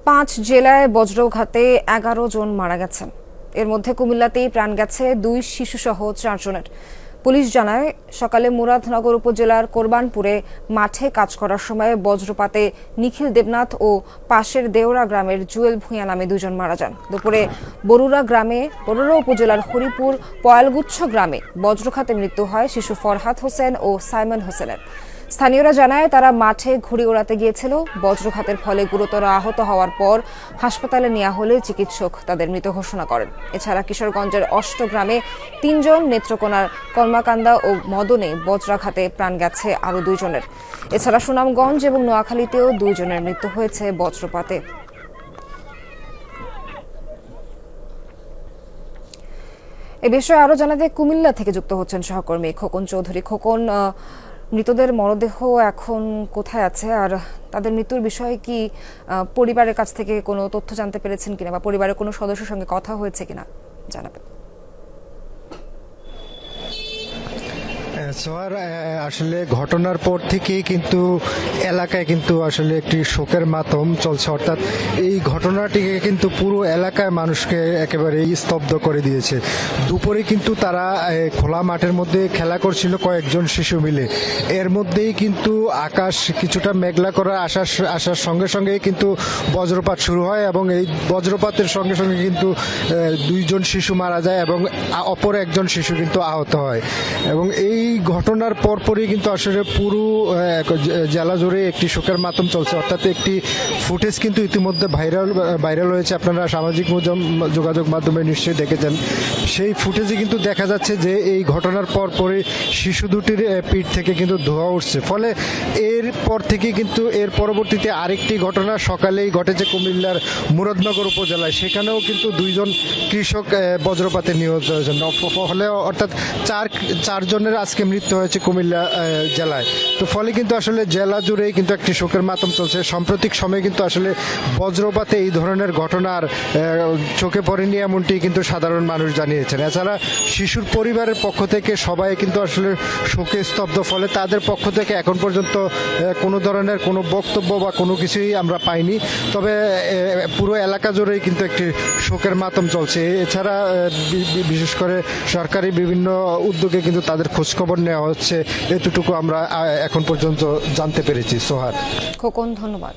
5 জেলায় বজ্রঘাতে 11 জন মারা গেছেন। এর মধ্যে কুমিল্লাতেই প্রাণ গেছে 2 শিশুসহ 4 জনের। পুলিশ জানায়, সকালে মুরাদনগর উপজেলার কোরবানপুরে মাঠে কাজ করার সময় বজ্রপাতে নিখিল দেবনাথ ও পাশের দেওরা গ্রামের জুয়েল ভূঁইয়া নামে 2 জন মারা যান। দুপুরে বরুড়া উপজেলার হরিপুর পয়ালগুচ্ছ গ্রামে বজ্রঘাতে মৃত্যু হয় শিশু ফরহাদ হোসেন ও সাইমন হোসেনের। স্থানীয়রা জানায়, তারা মাঠে ঘুড়ি ওড়াতে গিয়েছিল। বজ্রঘাতের ফলে গুরুতর আহত হওয়ার পর হাসপাতালে নেওয়া হলে চিকিৎসক তাদের মৃত ঘোষণা করেন। এছাড়া কিশোরগঞ্জের অষ্টগ্রামে 3 জন, নেত্রকোনার কলমাকান্দা ও মদনে বজ্রাঘাতে প্রাণ গেছে আরও 2 জনের। এছাড়া সুনামগঞ্জ এবং নোয়াখালীতেও 2 জনের মৃত্যু হয়েছে বজ্রপাতে। এ বিষয়ে আরো জানাতে কুমিল্লা থেকে যুক্ত হচ্ছেন সহকর্মী খোকন চৌধুরী। খোকন, মৃতদের মরদেহ এখন কোথায় আছে, আর তাদের মৃত্যুর বিষয়ে কি পরিবারের কাছ থেকে কোনো তথ্য জানতে পেরেছেন কিনা বা পরিবারের কোনো সদস্যের সঙ্গে কথা হয়েছে কিনা জানাবেন? সোহার, আসলে ঘটনার পর থেকেই কিন্তু এলাকায় কিন্তু আসলে একটি শোকের মাতম চলছে। অর্থাৎ এই ঘটনাটিকে কিন্তু পুরো এলাকায় মানুষকে একেবারে স্তব্ধ করে দিয়েছে। দুপুরে কিন্তু তারা খোলা মাঠের মধ্যে খেলা করছিল কয়েকজন শিশু মিলে। এর মধ্যেই কিন্তু আকাশ কিছুটা মেঘলা করা আসার সঙ্গে সঙ্গেই কিন্তু বজ্রপাত শুরু হয় এবং এই বজ্রপাতের সঙ্গে সঙ্গে কিন্তু 2 জন শিশু মারা যায় এবং অপর একজন শিশু কিন্তু আহত হয়। এবং এই ঘটনার পরপরই কিন্তু আসলে পুরো জেলা জুড়ে একটি শোকের মাতম চলছে। অর্থাৎ একটি ফুটেজ কিন্তু ইতিমধ্যে ভাইরাল হয়েছে, আপনারা সামাজিক যোগাযোগ মাধ্যমে নিশ্চয়ই দেখেছেন। সেই ফুটেজে কিন্তু দেখা যাচ্ছে যে এই ঘটনার পরপরই শিশু দুটির পিঠ থেকে কিন্তু ধোঁয়া উঠছে। ফলে এরপর থেকে কিন্তু এর পরবর্তীতে আরেকটি ঘটনা সকালেই ঘটেছে কুমিল্লার মুরাদনগর উপজেলায়। সেখানেও কিন্তু 2 জন কৃষক বজ্রপাতে নিহত হয়েছেন। ফলে অর্থাৎ 4 জনের আজকে মৃত্যু হয়েছে কুমিল্লা জেলায়। তো ফলে কিন্তু আসলে জেলা জুড়েই কিন্তু একটি শোকের মাতম চলছে। সাম্প্রতিক সময়ে কিন্তু আসলে বজ্রপাতে এই ধরনের ঘটনার চোখে পড়েনি এমনটি কিন্তু সাধারণ মানুষ জানিয়েছেন। এছাড়া শিশুর পরিবারের পক্ষ থেকে সবাই কিন্তু আসলে শোকে স্তব্ধ। ফলে তাদের পক্ষ থেকে এখন পর্যন্ত কোনো ধরনের কোনো বক্তব্য বা কোনো কিছুই আমরা পাইনি। তবে পুরো এলাকা জুড়েই কিন্তু একটি শোকের মাতম চলছে। এছাড়া বিশেষ করে সরকারি বিভিন্ন উদ্যোগে কিন্তু তাদের খোঁজখবর নেওয়া হচ্ছে, এতটুকু আমরা এখন পর্যন্ত জানতে পেরেছি। সোহার, খোকন, ধন্যবাদ।